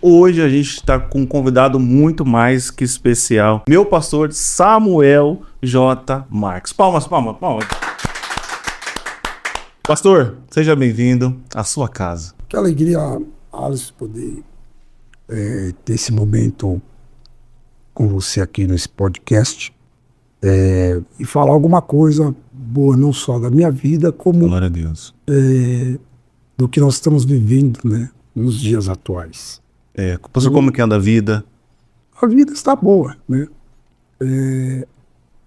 Hoje a gente está com um convidado muito mais que especial, meu pastor Samuel J. Marques. Palmas, palmas, palmas. Pastor, seja bem-vindo à sua casa. Que alegria, Alice, poder ter esse momento com você aqui nesse podcast e falar alguma coisa boa, não só da minha vida, como Glória a Deus. Do que nós estamos vivendo, né, nos dias atuais. Pastor, como que anda a vida? A vida está boa, né?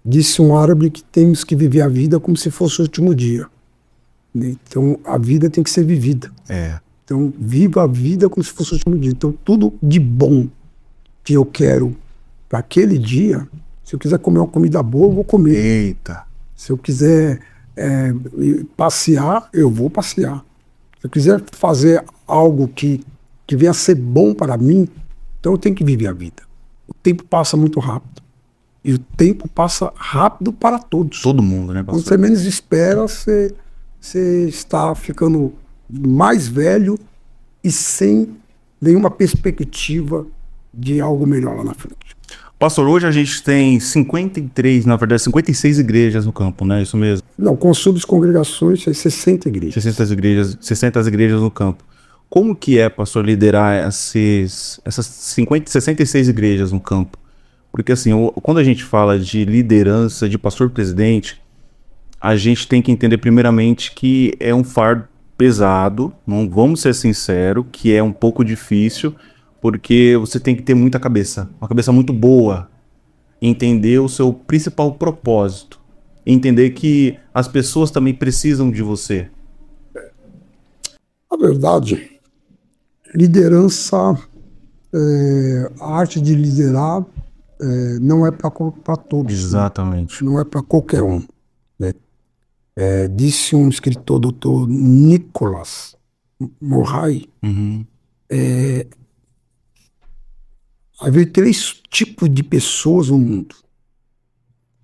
Disse um árabe que temos que viver a vida como se fosse o último dia. Né? Então, a vida tem que ser vivida. Então, viva a vida como se fosse o último dia. Então, tudo de bom que eu quero para aquele dia, se eu quiser comer uma comida boa, eu vou comer. Eita. Se eu quiser passear, eu vou passear. Se eu quiser fazer algo que venha a ser bom para mim, então eu tenho que viver a vida. O tempo passa muito rápido. E o tempo passa rápido para todos. Todo mundo, né, pastor? Quando você menos espera, você está ficando mais velho e sem nenhuma perspectiva de algo melhor lá na frente. Pastor, hoje a gente tem 56 igrejas no campo, né? Isso mesmo? Não, com subcongregações, 60 igrejas. 60 igrejas no campo. Como que é, pastor, liderar essas 66 igrejas no campo? Porque assim, quando a gente fala de liderança, de pastor-presidente, a gente tem que entender primeiramente que é um fardo pesado, não vamos ser sinceros, que é um pouco difícil, porque você tem que ter muita cabeça, uma cabeça muito boa, entender o seu principal propósito, entender que as pessoas também precisam de você. Na verdade, liderança, a arte de liderar não é para todos. Exatamente. Não é para qualquer um. Né? Disse um escritor, Dr. Nicholas Murray, havia 3 tipos de pessoas no mundo.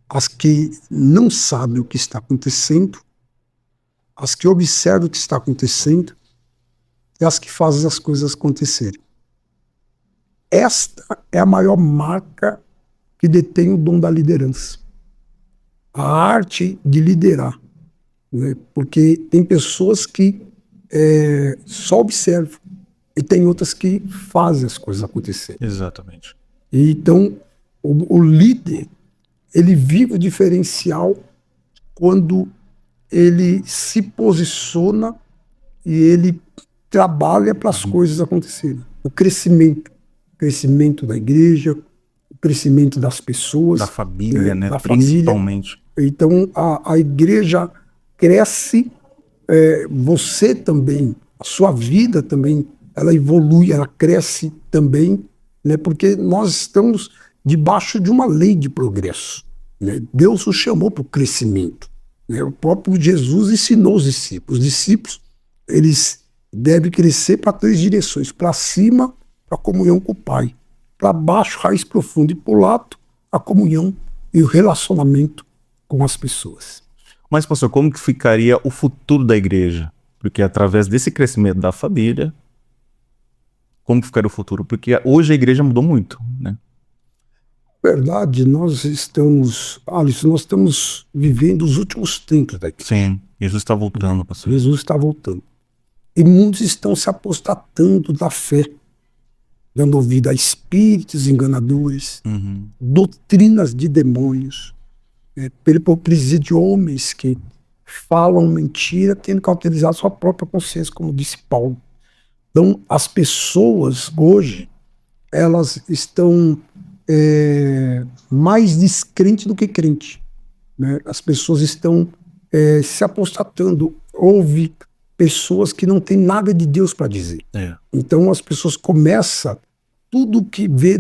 As que não sabem o que está acontecendo, as que observam o que está acontecendo e as que fazem as coisas acontecerem. Esta é a maior marca que detém o dom da liderança. A arte de liderar. Né? Porque tem pessoas que só observam e tem outras que fazem as coisas acontecerem. Exatamente. E então, o líder, ele vive o diferencial quando ele se posiciona e ele trabalha para as coisas acontecerem. O crescimento da igreja, o crescimento das pessoas. Da família, né? Da Principalmente. Família. Então, a igreja cresce, você também, a sua vida também, ela evolui, ela cresce também, né? Porque nós estamos debaixo de uma lei de progresso. Né? Deus nos chamou para o crescimento. Né? O próprio Jesus ensinou os discípulos. Os discípulos, eles devem crescer para 3 direções. Para cima, para a comunhão com o Pai. Para baixo, raiz profunda. E para o lado, a comunhão e o relacionamento com as pessoas. Mas, pastor, como que ficaria o futuro da igreja? Porque através desse crescimento da família, como que ficaria o futuro? Porque hoje a igreja mudou muito, né? Na verdade, nós estamos vivendo os últimos tempos da igreja. Sim, Jesus está voltando, pastor. Jesus está voltando. E muitos estão se apostatando da fé, dando ouvido a espíritos enganadores, doutrinas de demônios, pela hipocrisia de homens que falam mentira, tendo cauterizado sua própria consciência, como disse Paulo. Então, as pessoas hoje, elas estão mais descrentes do que crentes. Né? As pessoas estão se apostatando. Houve pessoas que não têm nada de Deus para dizer. Então, as pessoas começam, tudo que vê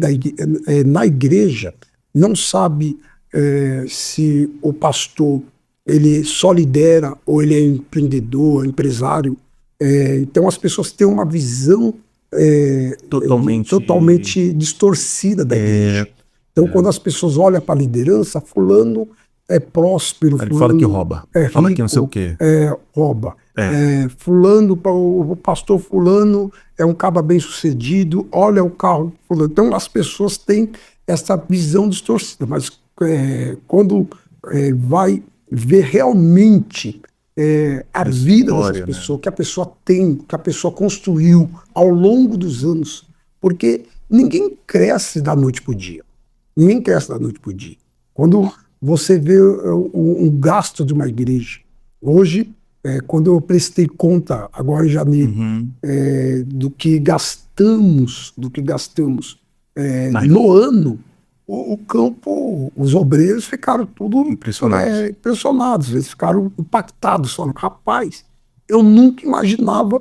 na igreja, não sabe se o pastor ele só lidera ou ele é empreendedor, empresário. Então as pessoas têm uma visão totalmente distorcida da igreja. Então quando as pessoas olham para a liderança, fulano é próspero. Ele fala que rouba. Fala rico, que não sei o quê. Rouba. O pastor fulano é um cara bem sucedido, olha o carro fulano. Então as pessoas têm essa visão distorcida, mas quando vai ver realmente a vida história, dessas pessoas, que a pessoa tem, que a pessoa construiu ao longo dos anos, porque ninguém cresce da noite para o dia. Ninguém cresce da noite para o dia. Quando você vê um gasto de uma igreja, hoje, quando eu prestei conta, agora em janeiro, do que gastamos no ano, o campo, os obreiros ficaram tudo impressionados, eles ficaram impactados, falaram, rapaz, eu nunca imaginava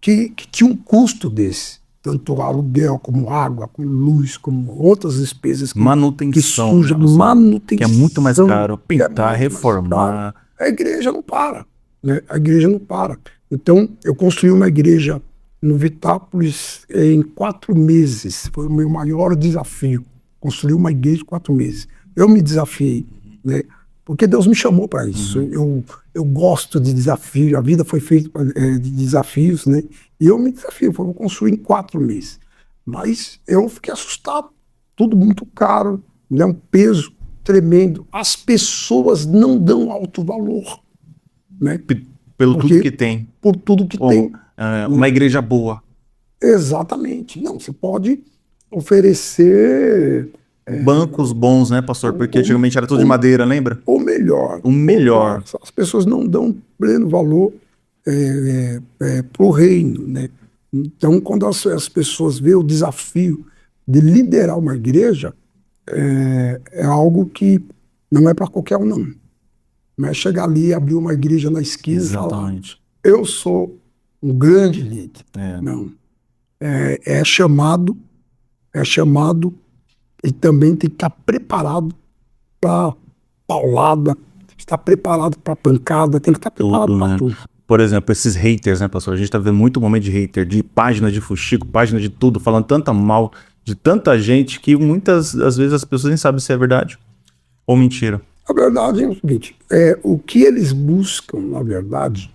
que tinha um custo desse, tanto aluguel, como água, como luz, como outras despesas manutenção, que sujam, manutenção, que é muito mais caro, pintar, reformar. A igreja não para, né? A igreja não para. Então, eu construí uma igreja no Vitápolis em 4 meses, foi o meu maior desafio. Construir uma igreja em 4 meses. Eu me desafiei, né? Porque Deus me chamou para isso. Eu gosto de desafio, a vida foi feita de desafios, né? E eu me desafio, vou construir em 4 meses. Mas eu fiquei assustado, tudo muito caro, né? Um peso tremendo. As pessoas não dão alto valor, né? Tudo que tem. Por tudo que tem. Uma igreja boa. Exatamente. Não, você pode oferecer bancos bons, né, pastor? Porque antigamente era tudo de madeira, lembra? Ou melhor. O melhor. As pessoas não dão pleno valor para o reino, né? Então, quando as pessoas veem o desafio de liderar uma igreja, é algo que não é para qualquer um, não. Não é chegar ali e abrir uma igreja na esquina. Exatamente. E falar, eu sou um grande líder. Não. É chamado e também tem que estar preparado para paulada, estar preparado para pancada, tem que estar preparado para tudo. Por exemplo, esses haters, né, pastor? A gente tá vendo muito momento de hater, de página de fuxico, página de tudo, falando tanta mal de tanta gente que muitas às vezes as pessoas nem sabem se é verdade ou mentira. A verdade é o seguinte, o que eles buscam, na verdade,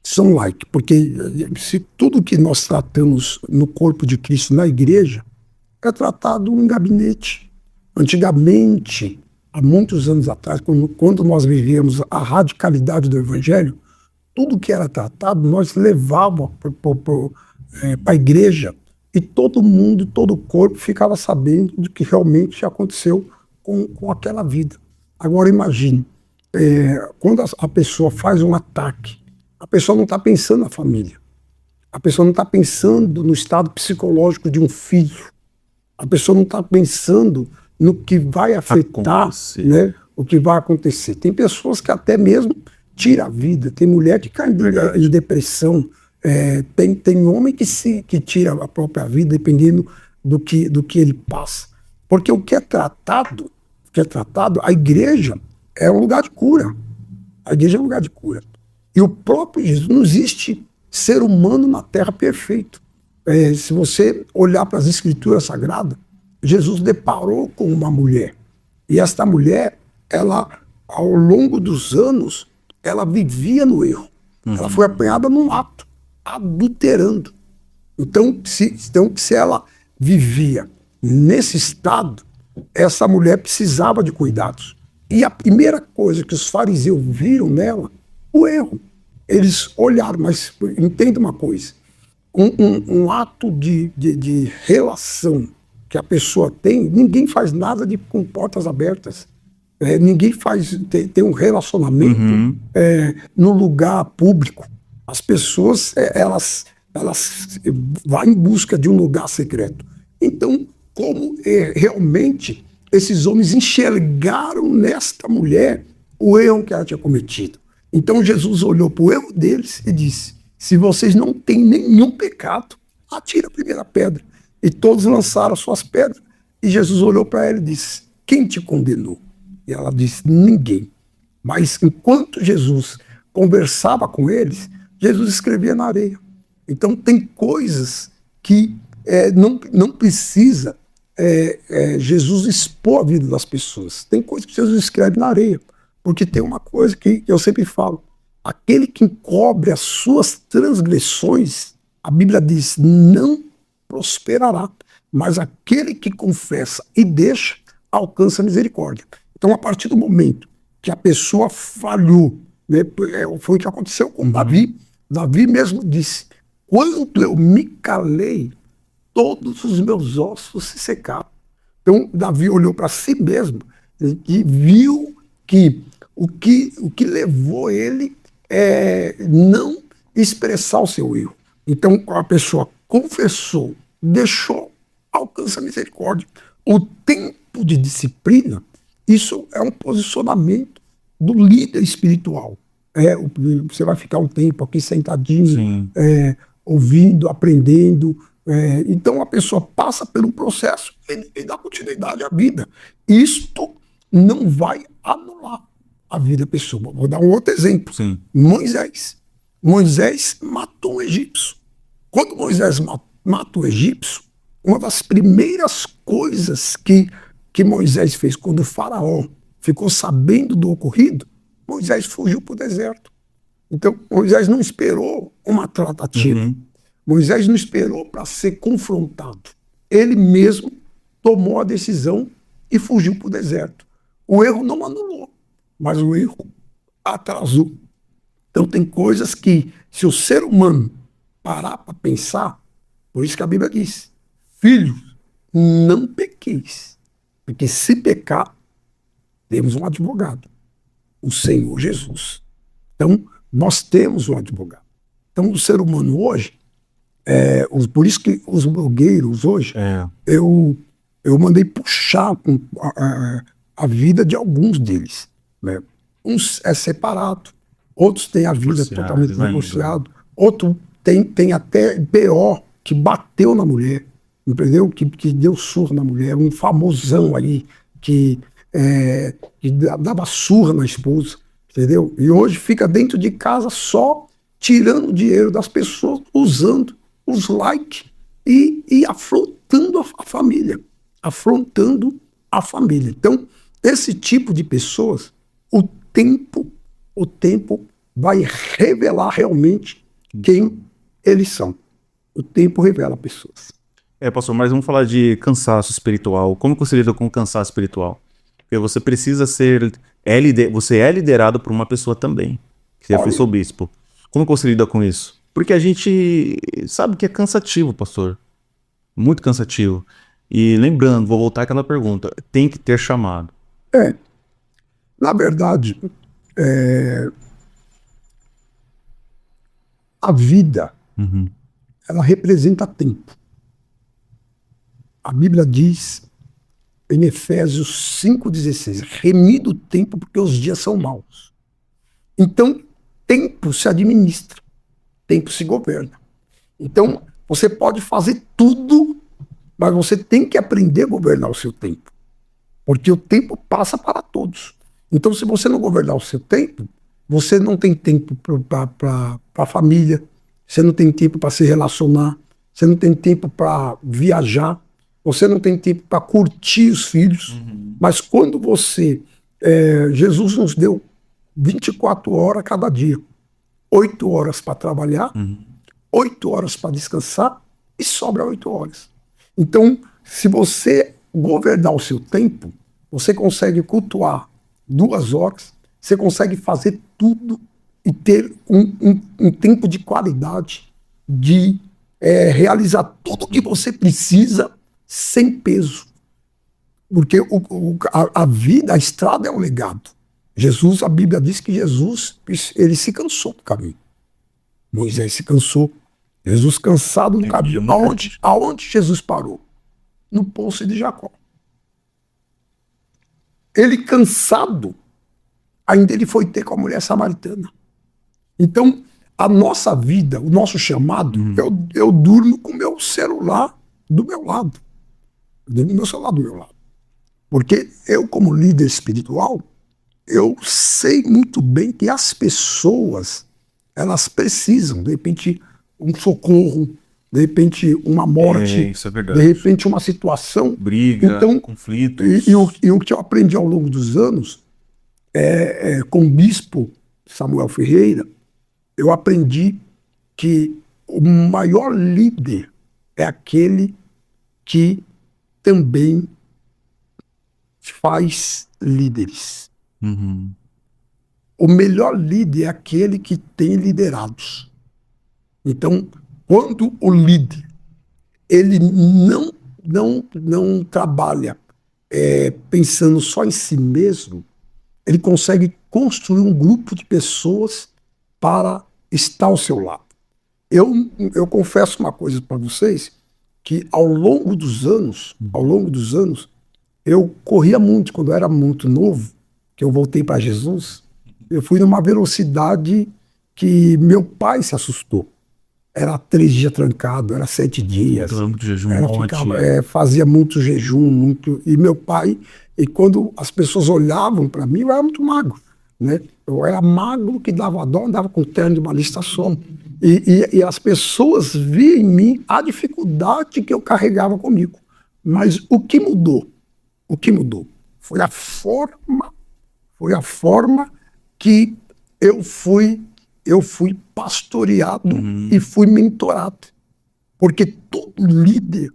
são like, porque se tudo que nós tratamos no corpo de Cristo, na igreja, é tratado em gabinete. Antigamente, há muitos anos atrás, quando nós vivíamos a radicalidade do evangelho, tudo que era tratado, nós levávamos para a igreja e todo mundo, todo o corpo ficava sabendo do que realmente aconteceu com aquela vida. Agora imagine, quando a pessoa faz um ataque, a pessoa não está pensando na família, a pessoa não está pensando no estado psicológico de um filho, a pessoa não está pensando no que vai afetar, né, o que vai acontecer. Tem pessoas que até mesmo tiram a vida, tem mulher que cai em depressão, tem homem que tira a própria vida dependendo do que ele passa. Porque o que é tratado, a igreja é um lugar de cura. A igreja é um lugar de cura. E o próprio Jesus, não existe ser humano na terra perfeito. Se você olhar para as escrituras sagradas, Jesus deparou com uma mulher. E esta mulher, ela, ao longo dos anos, ela vivia no erro. Ela foi apanhada num ato, adulterando. Então, se ela vivia nesse estado, essa mulher precisava de cuidados. E a primeira coisa que os fariseus viram nela, o erro. Eles olharam, mas entenda uma coisa, um ato de relação que a pessoa tem, ninguém faz nada com portas abertas. Ninguém tem um relacionamento no lugar público. As pessoas, elas vão em busca de um lugar secreto. Então, como realmente esses homens enxergaram nesta mulher o erro que ela tinha cometido. Então Jesus olhou para o erro deles e disse, se vocês não têm nenhum pecado, atira a primeira pedra. E todos lançaram as suas pedras. E Jesus olhou para ela e disse, quem te condenou? E ela disse, ninguém. Mas enquanto Jesus conversava com eles, Jesus escrevia na areia. Então tem coisas que não precisa Jesus expor a vida das pessoas. Tem coisas que Jesus escreve na areia. Porque tem uma coisa que eu sempre falo: aquele que encobre as suas transgressões, a Bíblia diz, não prosperará. Mas aquele que confessa e deixa, alcança a misericórdia. Então, a partir do momento que a pessoa falhou, né, foi o que aconteceu com Davi. Davi mesmo disse: quando eu me calei, todos os meus ossos se secaram. Então, Davi olhou para si mesmo e viu que o que levou ele não expressar o seu erro. Então, a pessoa confessou, deixou, alcança a misericórdia. O tempo de disciplina, isso é um posicionamento do líder espiritual. Você vai ficar um tempo aqui sentadinho, ouvindo, aprendendo. Então a pessoa passa pelo processo e dá continuidade à vida. Isto não vai anular a vida da pessoa. Vou dar um outro exemplo. Sim. Moisés matou um egípcio. Quando Moisés mata o egípcio, uma das primeiras coisas que Moisés fez quando o faraó ficou sabendo do ocorrido, Moisés fugiu para o deserto. Então, Moisés não esperou uma tratativa. Moisés não esperou para ser confrontado. Ele mesmo tomou a decisão e fugiu para o deserto. O erro não anulou, mas o erro atrasou. Então, tem coisas que, se o ser humano parar para pensar, por isso que a Bíblia diz: filhos, não pequeis, porque se pecar, temos um advogado, o Senhor Jesus. Então, nós temos um advogado. Então, o ser humano hoje, por isso que os blogueiros hoje, eu mandei puxar a vida de alguns deles. Né? Uns é separado, outros têm a vida totalmente divorciada, outro tem até BO, que bateu na mulher, entendeu? Que deu surra na mulher, um famosão aí, que dava surra na esposa, entendeu? E hoje fica dentro de casa só tirando dinheiro das pessoas, usando os likes e afrontando a família. Afrontando a família. Então, esse tipo de pessoas, o tempo vai revelar realmente quem eles são. O tempo revela pessoas. Pastor, mas vamos falar de cansaço espiritual. Como você lida com o cansaço espiritual? Porque você precisa ser... Você é liderado por uma pessoa também, que já foi seu bispo. Como você lida com isso? Porque a gente sabe que é cansativo, pastor. Muito cansativo. E lembrando, vou voltar àquela pergunta, tem que ter chamado. Na verdade, a vida, ela representa tempo. A Bíblia diz em Efésios 5,16, remido o tempo porque os dias são maus. Então, tempo se administra, tempo se governa. Então, você pode fazer tudo, mas você tem que aprender a governar o seu tempo. Porque o tempo passa para todos. Então, se você não governar o seu tempo, você não tem tempo para a família, você não tem tempo para se relacionar, você não tem tempo para viajar, você não tem tempo para curtir os filhos. Mas quando você... Jesus nos deu 24 horas cada dia. 8 horas para trabalhar, 8 horas para descansar e sobra 8 horas. Então, se você governar o seu tempo, você consegue cultuar 2 horas, você consegue fazer tudo e ter um tempo de qualidade, de realizar tudo o que você precisa sem peso. Porque a vida, a estrada é um legado. Jesus, a Bíblia diz que Jesus, ele se cansou do caminho. Moisés se cansou. Jesus cansado no caminho. Aonde Jesus parou? No poço de Jacó. Ele cansado, ainda ele foi ter com a mulher samaritana. Então, a nossa vida, o nosso chamado, eu durmo com o meu celular do meu lado. Eu durmo com o meu celular do meu lado. Porque eu, como líder espiritual, eu sei muito bem que as pessoas, elas precisam, de repente, um socorro, de repente, uma morte, isso é verdade. de repente, uma situação. Briga, então, conflitos. E o que eu aprendi ao longo dos anos Com o bispo Samuel Ferreira, eu aprendi que o maior líder é aquele que também faz líderes. Uhum. O melhor líder é aquele que tem liderados. Então, quando o líder ele não trabalha pensando só em si mesmo, ele consegue construir um grupo de pessoas para estar ao seu lado. Eu confesso uma coisa para vocês, que ao longo dos anos, eu corria muito. Quando eu era muito novo, que eu voltei para Jesus, eu fui numa velocidade que meu pai se assustou. Era 3 dias trancado, era 7 dias. Muito jejum, Fazia muito jejum, muito. E meu pai, e quando as pessoas olhavam para mim, eu era muito magro, né? Eu era magro que dava dó, andava com terno de uma lista só. E as pessoas viam em mim a dificuldade que eu carregava comigo. Mas o que mudou? O que mudou? Foi a forma que eu fui pastoreado e fui mentorado. Porque todo líder,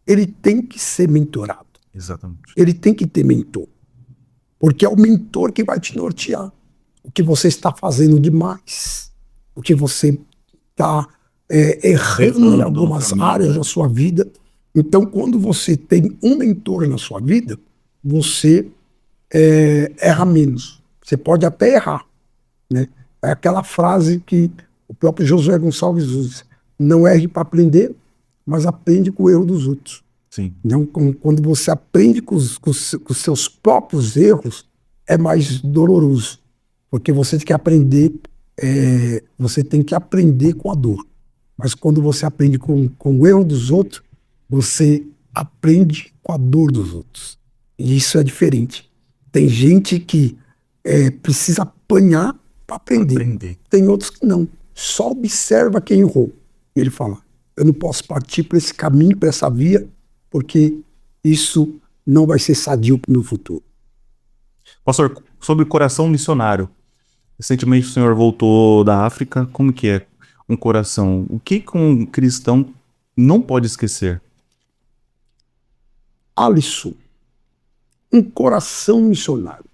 ele tem que ser mentorado. Exatamente. Ele tem que ter mentor. Porque é o mentor que vai te nortear. O que você está fazendo demais. O que você está errando em algumas áreas da sua vida. Então, quando você tem um mentor na sua vida, você erra menos. Você pode até errar, né? É aquela frase que o próprio Josué Gonçalves usa: não erre para aprender, mas aprende com o erro dos outros. Sim. Então, quando você aprende com os seus próprios erros, é mais doloroso, porque você tem que aprender, com a dor. Mas quando você aprende com o erro dos outros, você aprende com a dor dos outros. E isso é diferente. Tem gente que precisa apanhar para aprender. Tem outros que não. Só observa quem errou. E ele fala: eu não posso partir para esse caminho, para essa via, porque isso não vai ser sadio para o meu futuro. Pastor, sobre o coração missionário. Recentemente o senhor voltou da África. Como que é um coração? O que um cristão não pode esquecer? Alisson, um coração missionário.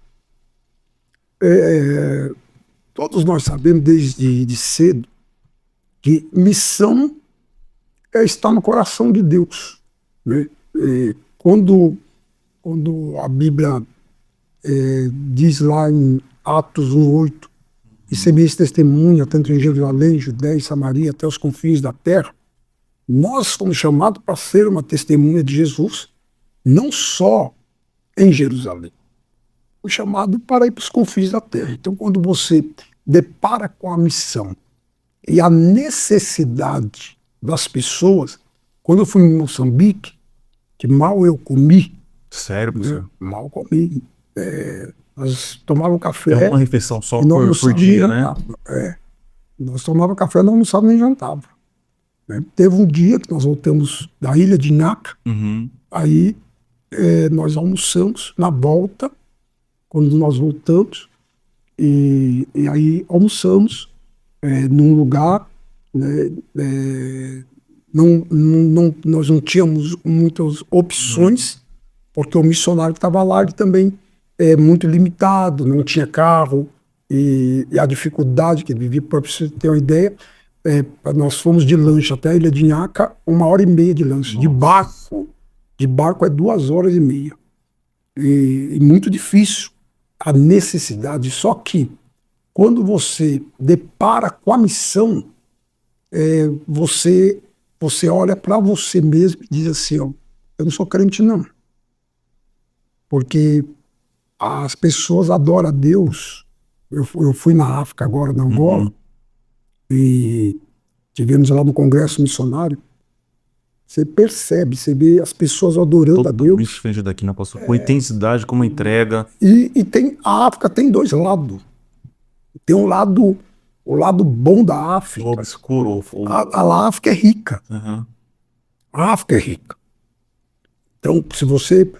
Todos nós sabemos desde cedo que missão está no coração de Deus, né? Quando a Bíblia diz lá em Atos 1:8, e semeis testemunha tanto em Jerusalém, Judéia e Samaria, até os confins da terra, nós fomos chamados para ser uma testemunha de Jesus, não só em Jerusalém. Foi chamado para ir para os confins da terra. Então, quando você depara com a missão e a necessidade das pessoas, quando eu fui em Moçambique, que mal eu comi. Sério, professor? Mal comi. Nós tomávamos café. É uma refeição só por dia, né? Nós tomávamos café, não almoçávamos nem jantava. Teve um dia que nós voltamos da ilha de Inaca, aí nós almoçamos na volta, quando nós voltamos, e aí almoçamos num lugar, né, nós não tínhamos muitas opções, porque o missionário que estava lá ele também é muito limitado, não tinha carro, e a dificuldade que ele vivia, para você ter uma ideia, nós fomos de lancha até a ilha de Inhaca, 1h30 de lancha. De barco é 2h30. E muito difícil a necessidade. Só que quando você depara com a missão, você olha para você mesmo e diz assim: ó, eu não sou crente não. Porque as pessoas adoram a Deus. Eu fui na África agora, na Angola, e tivemos lá no Congresso Missionário. Você percebe, você vê as pessoas adorando a Deus. Totalmente diferente daqui, né, pastor? Com intensidade, com uma entrega. E a África tem dois lados. Tem o lado bom da África. Obscuro. A África é rica. A África é rica. Então, se você...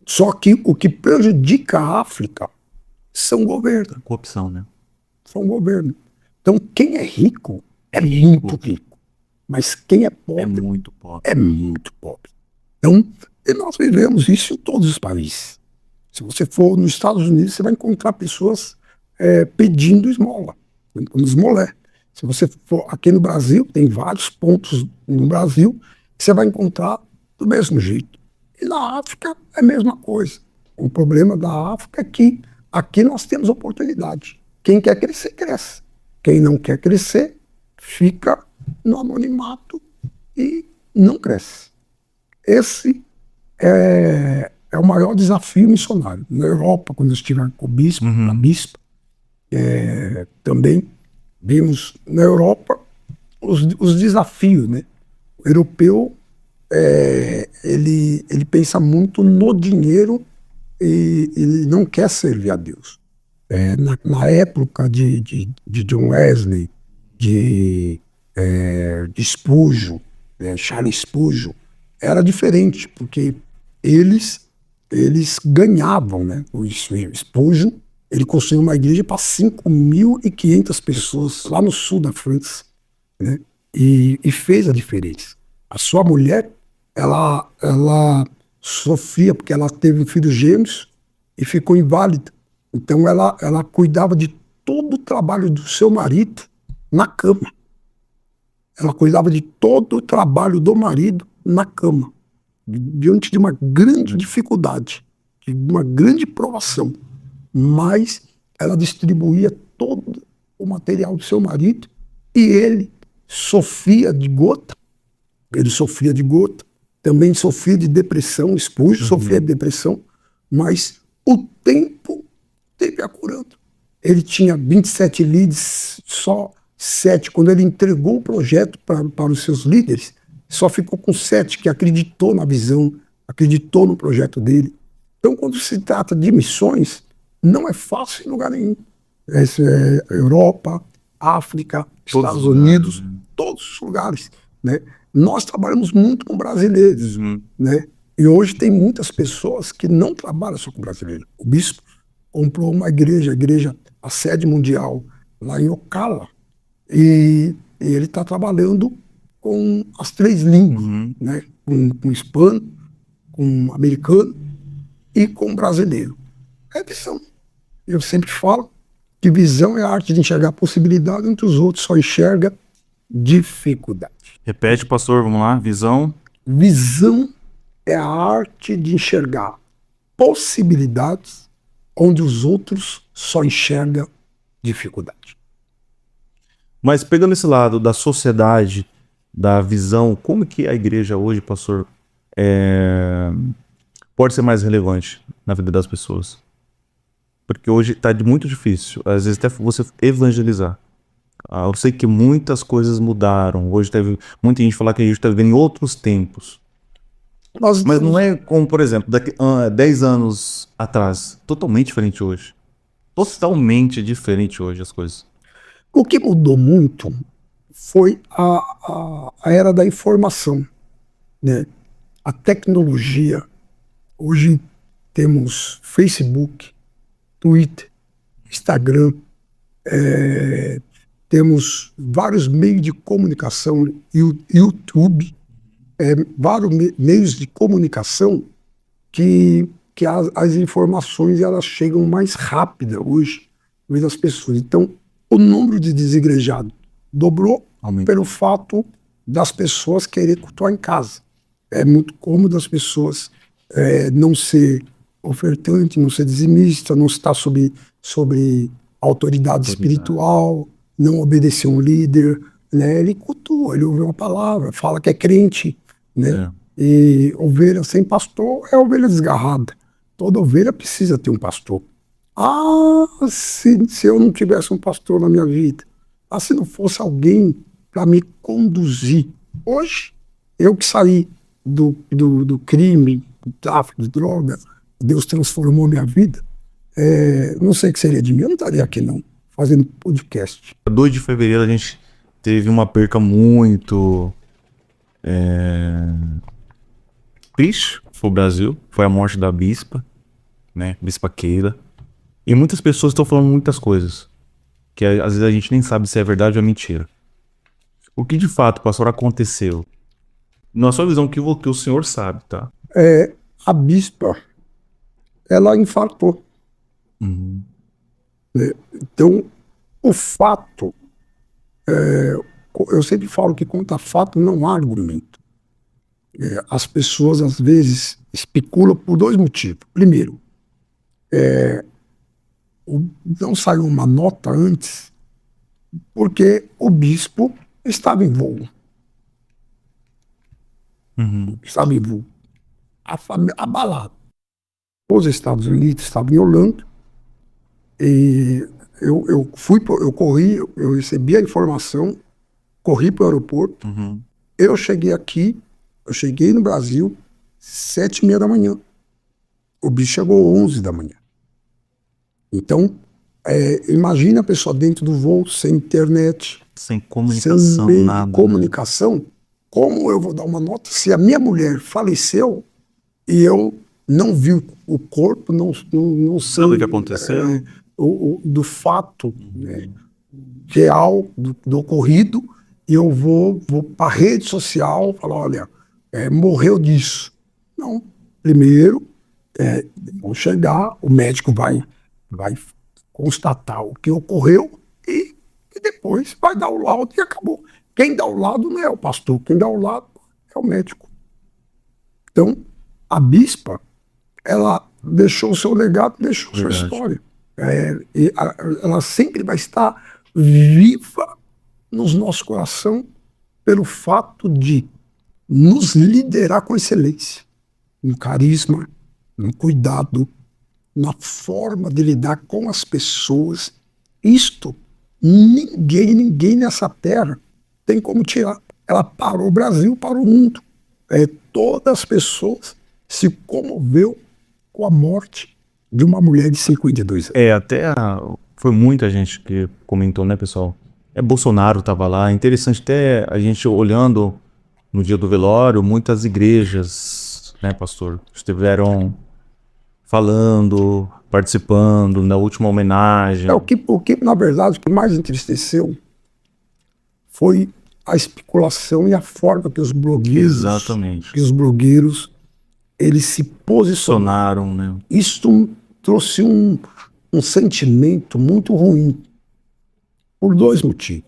só que o que prejudica a África são governo. Corrupção, né? São governo. Então, quem é rico é muito rico. Mas quem é É pobre muito pobre. é muito pobre. Então, e nós vivemos isso em todos os países. Se você for nos Estados Unidos, você vai encontrar pessoas pedindo esmola, esmolé. Se você for aqui no Brasil, tem vários pontos no Brasil que você vai encontrar do mesmo jeito. E na África é a mesma coisa. O problema da África é que aqui nós temos oportunidade. Quem quer crescer, cresce. Quem não quer crescer, fica no anonimato e não cresce. Esse é o maior desafio missionário. Na Europa, quando eu estive com o bispo, a bispa, também vimos na Europa os desafios, né? O europeu, ele pensa muito no dinheiro e ele não quer servir a Deus. Na época de John Wesley, de Spurgeon, Charles Spurgeon, era diferente, porque eles ganhavam, né? O Spurgeon, ele construiu uma igreja para 5.500 pessoas lá no sul da França, né? E fez a diferença. A sua mulher, ela sofria porque ela teve filhos gêmeos e ficou inválida. Então ela cuidava de todo o trabalho do seu marido na cama. Ela cuidava de todo o trabalho do marido na cama, diante de uma grande dificuldade, de uma grande provação. Mas ela distribuía todo o material do seu marido e ele sofria de gota. Ele sofria de gota, também sofria de depressão, Spurgeon sofria de depressão, mas o tempo teve a curando. Ele tinha 27 líderes, só 7. Quando ele entregou o projeto para os seus líderes, só ficou com 7 que acreditou na visão, acreditou no projeto dele. Então, quando se trata de missões, não é fácil em lugar nenhum. Europa, África, Estados Unidos, todos os lugares, né? Nós trabalhamos muito com brasileiros, né? E hoje tem muitas pessoas que não trabalham só com brasileiros. O bispo comprou uma igreja, a sede mundial, lá em Ocala, e ele está trabalhando com as 3 línguas, né? Com hispano, com americano e com brasileiro. É visão. Eu sempre falo que visão é a arte de enxergar possibilidade onde os outros só enxergam dificuldade. Repete, pastor, vamos lá. Visão. Visão é a arte de enxergar possibilidades onde os outros só enxergam dificuldade. Mas pegando esse lado da sociedade, da visão, como que a igreja hoje, pastor, pode ser mais relevante na vida das pessoas? Porque hoje está muito difícil, às vezes até você evangelizar. Eu sei que muitas coisas mudaram. Hoje teve muita gente falar que a gente está vivendo em outros tempos. Mas não é como, por exemplo, daqui 10 anos atrás. Totalmente diferente hoje. Totalmente diferente hoje as coisas. O que mudou muito foi a era da informação, né? A tecnologia. Hoje temos Facebook, Twitter, Instagram, temos vários meios de comunicação, YouTube, vários meios de comunicação que as informações elas chegam mais rápidas hoje das pessoas. Então, o número de desigrejados dobrou pelo fato das pessoas querer cultuar em casa. É muito cômodo as pessoas não ser ofertante, não ser dizimista, não estar sobre autoridade espiritual, não obedecer um líder, né? Ele cultua, ele ouve uma palavra, fala que é crente, né? E ovelha sem pastor é ovelha desgarrada. Toda ovelha precisa ter um pastor. Se eu não tivesse um pastor na minha vida, se não fosse alguém para me conduzir. Hoje, eu que saí do crime, do tráfico de drogas, Deus transformou minha vida. Não sei o que seria de mim, eu não estaria aqui não, fazendo podcast. 2 de fevereiro a gente teve uma perca muito triste, foi o Brasil, foi a morte da bispa, né, Bispa Keila. E muitas pessoas estão falando muitas coisas, que às vezes a gente nem sabe se é verdade ou é mentira. O que de fato, pastor, aconteceu? Na sua visão, que o senhor sabe, tá? A bispa, ela infartou. Então, o fato, eu sempre falo que contra fato não há argumento. As pessoas, às vezes, especulam por dois motivos. Primeiro, não saiu uma nota antes porque o bispo estava em voo. Estava em voo. Abalado. Os Estados Unidos estavam em Orlando e eu corri, eu recebi a informação, corri para o aeroporto. Eu cheguei no Brasil 7h30 da manhã. O bicho chegou 11 da manhã. Então, imagina a pessoa dentro do voo, sem internet, Sem comunicação, sem nada. comunicação. Como eu vou dar uma nota se a minha mulher faleceu e eu não vi o corpo, não sei Sabe o que aconteceu? do fato, né, real do ocorrido, e eu vou para a rede social falar, olha, morreu disso. Não. Primeiro, vão chegar, o médico vai constatar o que ocorreu e depois vai dar o laudo e acabou. Quem dá o laudo não é o pastor, quem dá o laudo é o médico. Então, a bispa, ela deixou o seu legado, deixou a sua história. Ela sempre vai estar viva nos nossos corações pelo fato de nos liderar com excelência, no carisma, no cuidado, na forma de lidar com as pessoas. Isto, ninguém nessa terra tem como tirar. Ela parou o Brasil, parou o mundo. Todas as pessoas se comoveu com a morte de uma mulher de 52 anos. Foi muita gente que comentou, né, pessoal? Bolsonaro estava lá. É interessante até a gente olhando no dia do velório, muitas igrejas, né, pastor, estiveram falando, participando na última homenagem. O que, na verdade, o que mais entristeceu foi a especulação e a forma que os blogueiros, Exatamente, que os blogueiros, eles se posicionaram. né? Isso trouxe um sentimento muito ruim, por dois motivos.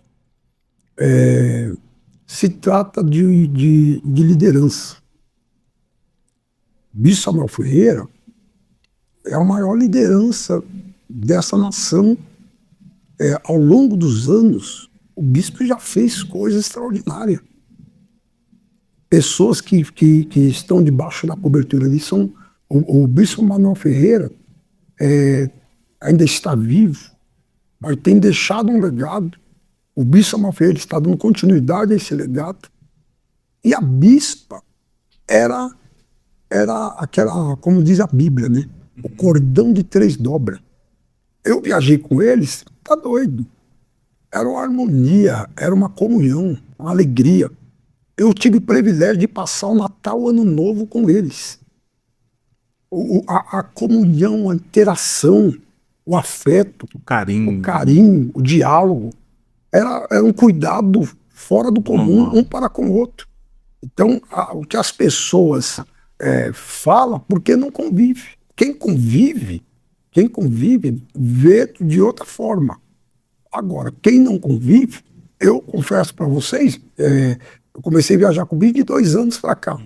Se trata de liderança. Bispo Samuel Ferreira é a maior liderança dessa nação. Ao longo dos anos, o bispo já fez coisas extraordinárias. Pessoas que estão debaixo da cobertura ali são... O bispo Manuel Ferreira ainda está vivo, mas tem deixado um legado. O bispo Samuel Ferreira está dando continuidade a esse legado. E a bispa era aquela, como diz a Bíblia, né? O cordão de 3 dobras. Eu viajei com eles, tá doido. Era uma harmonia, era uma comunhão, uma alegria. Eu tive o privilégio de passar o Natal, o Ano Novo com eles. A comunhão, a interação, o afeto, o carinho, o diálogo. Era um cuidado fora do comum, um para com o outro. Então, o que as pessoas falam, porque não convive. Quem convive, vê de outra forma. Agora, quem não convive, eu confesso para vocês, eu comecei a viajar com 22 anos para cá.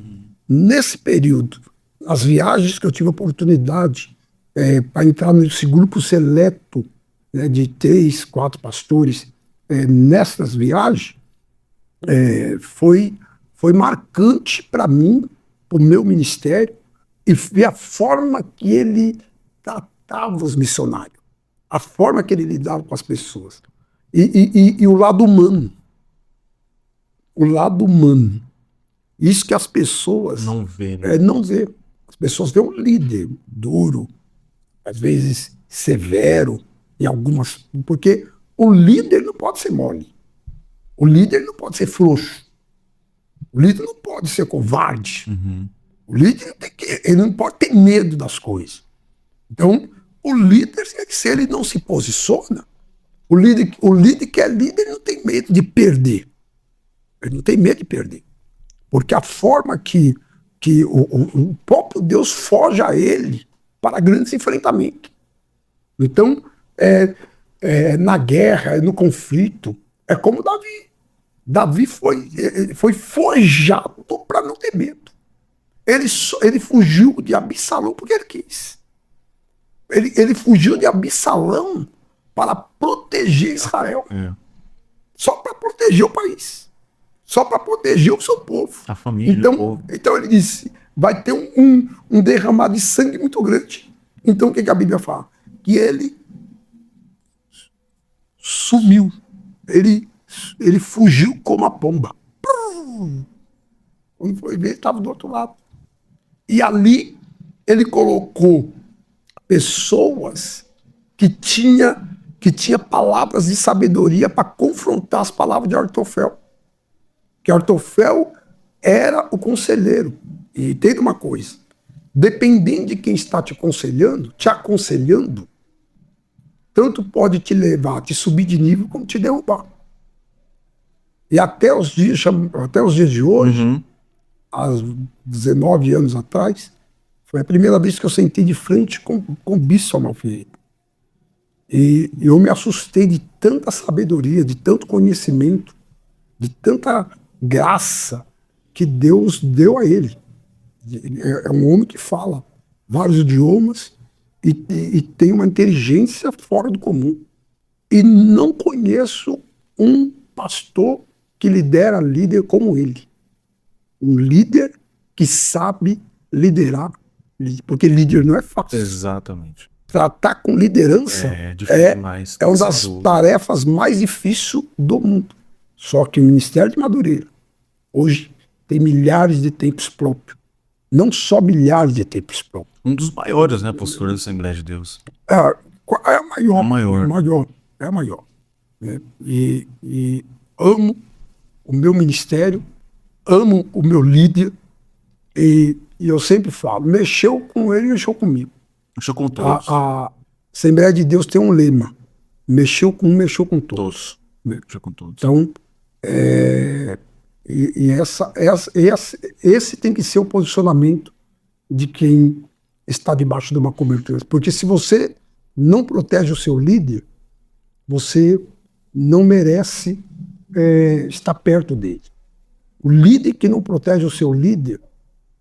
Nesse período, as viagens que eu tive a oportunidade para entrar nesse grupo seleto, né, de 3, 4 pastores, nessas viagens, foi marcante para mim, para o meu ministério, e ver a forma que ele tratava os missionários, a forma que ele lidava com as pessoas. E o lado humano. O lado humano. Isso que as pessoas não vê, né? Não vê. As pessoas veem um líder duro, às vezes severo, em algumas... Porque o líder não pode ser mole. O líder não pode ser frouxo. O líder não pode ser covarde. O líder ele não pode ter medo das coisas. Então, O líder, se ele não se posiciona, o líder que é líder não tem medo de perder. Ele não tem medo de perder. Porque a forma que o próprio Deus foge a ele para grandes enfrentamentos. Então, na guerra, no conflito, é como Davi. Davi foi forjado para não ter medo. Ele fugiu de Absalão porque ele quis. Ele fugiu de Absalão para proteger Israel. Só para proteger o país. Só para proteger o seu povo. A família, então, o povo. Então ele disse, vai ter um derramar de sangue muito grande. Então o que a Bíblia fala? Que ele sumiu. Ele fugiu como a pomba. Quando foi ver, ele estava do outro lado. E ali ele colocou pessoas que tinha palavras de sabedoria para confrontar as palavras de Ahitofel. Que Ahitofel era o conselheiro. E tem uma coisa, dependendo de quem está te aconselhando, tanto pode te levar a te subir de nível como te derrubar. E até os dias de hoje, há 19 anos atrás, foi a primeira vez que eu sentei de frente com o Bispo Amalfeito. E eu me assustei de tanta sabedoria, de tanto conhecimento, de tanta graça que Deus deu a ele. É um homem que fala vários idiomas e tem uma inteligência fora do comum. E não conheço um pastor que lidera líder como ele. Um líder que sabe liderar. Porque líder não é fácil. Exatamente. Tratar com liderança difícil demais. É uma das tarefas mais difíceis do mundo. Só que o Ministério de Madureira hoje tem milhares de templos próprios. Não só milhares de templos próprios. Um dos maiores, né, pastor da Assembleia de Deus. É a maior. A É a maior. E amo o meu ministério, amo o meu líder, e eu sempre falo, mexeu com ele, mexeu comigo. Mexeu com todos. A Assembleia de Deus tem um lema, mexeu com um, mexeu com todos. Mexeu com todos. Então, esse tem que ser o posicionamento de quem está debaixo de uma cobertura. Porque se você não protege o seu líder, você não merece estar perto dele. O líder que não protege o seu líder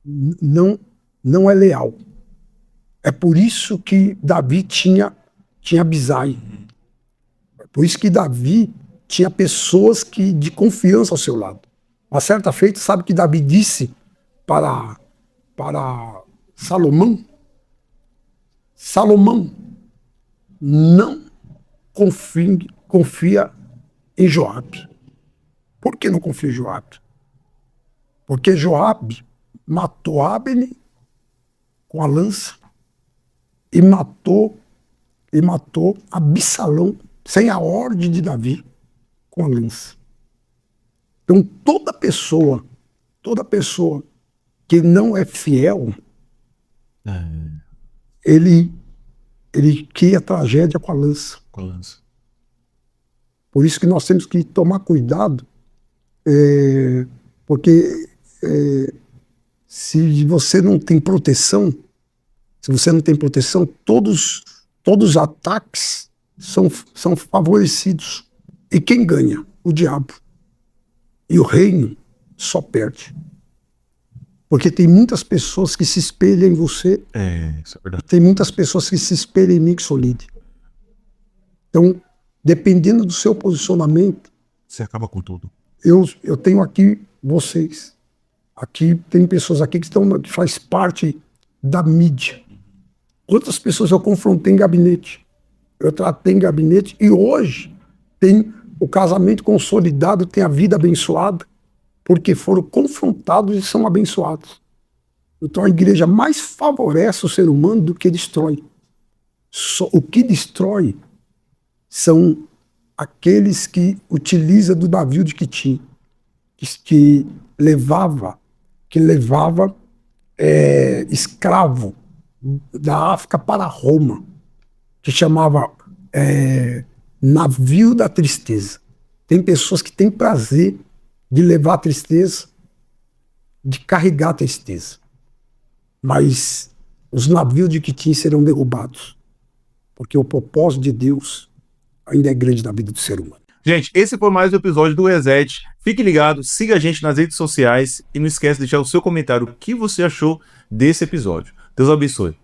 não é leal. É por isso que Davi tinha Abisai. É por isso que Davi tinha pessoas de confiança ao seu lado. Uma certa feita, sabe que Davi disse para Salomão? Salomão, não confia em Joabe. Por que não confia em Joabe? Porque Joabe matou Abner com a lança e matou Absalão sem a ordem de Davi com a lança. Então toda pessoa que não é fiel, ele cria a tragédia com a lança. Por isso que nós temos que tomar cuidado, porque se você não tem proteção, todos os ataques são favorecidos. E quem ganha? O diabo. E o reino só perde. Porque tem muitas pessoas que se espelham em você. Isso é verdade. Tem muitas pessoas que se espelham em mim, que sou líder. Então, dependendo do seu posicionamento, você acaba com tudo. Eu tenho aqui vocês. Aqui tem pessoas aqui que faz parte da mídia. Outras pessoas eu confrontei em gabinete. Eu tratei em gabinete e hoje tem o casamento consolidado, tem a vida abençoada, porque foram confrontados e são abençoados. Então a igreja mais favorece o ser humano do que destrói. O que destrói são aqueles que utilizam do navio de Quitim, que levava escravo da África para Roma. que chamava Navio da Tristeza. Tem pessoas que têm prazer de levar a tristeza, de carregar a tristeza. Mas os navios de Quitim serão derrubados, porque o propósito de Deus ainda é grande na vida do ser humano. Gente, esse foi mais um episódio do Reset. Fique ligado, siga a gente nas redes sociais e não esquece de deixar o seu comentário o que você achou desse episódio. Deus abençoe.